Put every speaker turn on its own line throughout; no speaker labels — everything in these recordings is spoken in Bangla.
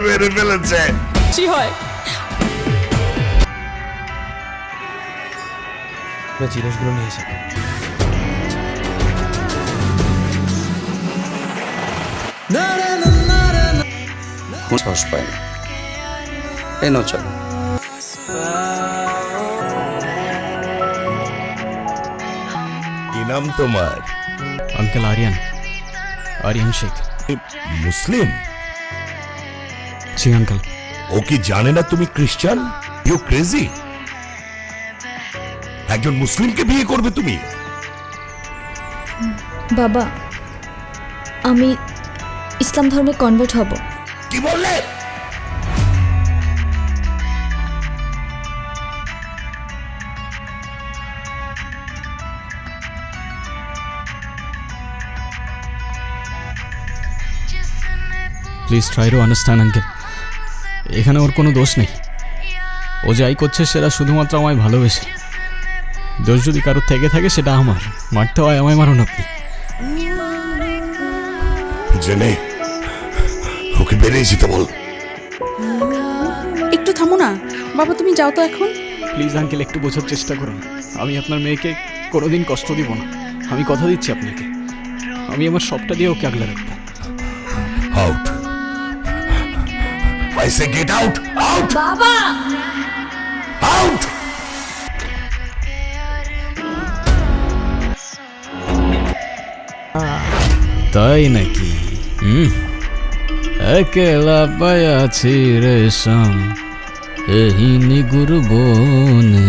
মেরে ফেলেছে।
কি হয়
জিনিসগুলো নিয়ে এসে
সাহস পায় না। এই নাও চলো।
কি নাম তোমার?
আঙ্কেল আরিয়ান, আরিয়ান শেখ।
মুসলিম?
জি আঙ্কেল।
ও কি জানে না তুমি খ্রিস্টান? You crazy? একজন মুসলিমকে বিয়ে করবে তুমি?
বাবা, আমি ইসলাম ধর্মে কনভার্ট হব।
কি বললে?
Please try to understand uncle, এখানে ওর কোনো দোষ নেই। ও যাই করছে সেটা শুধুমাত্র আমায় ভালোবেসে। দোষ যদি কারোর থেকে থাকে সেটা আমার। মারতে হয় আমায় মারুন আপনি।
জেনে ওকে বেরিয়ে যেতে বল।
একটু থামো না বাবা, তুমি যাও তো এখন।
প্লিজ আঙ্কেল একটু বোঝার চেষ্টা করুন। আমি আপনার মেয়েকে কোনোদিন কষ্ট দিব না। আমি কথা দিচ্ছি আপনাকে, আমি আমার সবটা দিয়ে ওকে আগলে রাখবো।
Out. I say get out! Out!
বাবা,
Out!
তাই নাকি? একলা পায়াছি রেশম এই নিগুর বনে।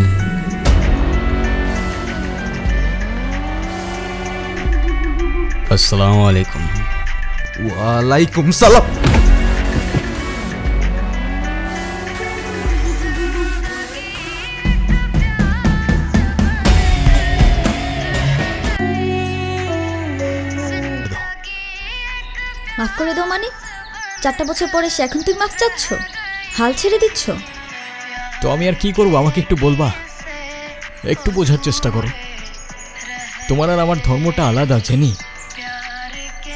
আসসালামু আলাইকুম।
ওয়ালাইকুম সালাম।
মাফ করে দাও মানে? 4টা বছর পরে সে এখন তুমি মাফ চাচ্ছ? হাল ছেড়ে দিচ্ছ?
তো আমি আর কি করবো, আমাকে একটু বলবা? একটু বোঝার চেষ্টা করো। তোমার আর আমার ধর্মটা আলাদা জেনি।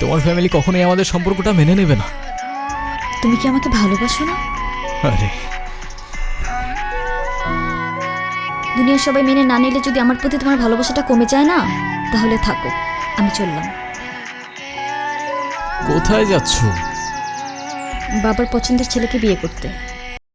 তোমার ফ্যামিলি কখনোই আমাদের সম্পর্কটা মেনে নেবে না।
তুমি কি আমাকে ভালোবাসো না?
আরে
দুনিয়ার সবাই মেনে না নিলে যদি আমার প্রতি তোমার ভালোবাসাটা কমে যায় না, তাহলে থাকো, আমি চললাম।
কোথায় যাচ্ছ?
বাবার পছন্দের ছেলেকে বিয়ে করতে।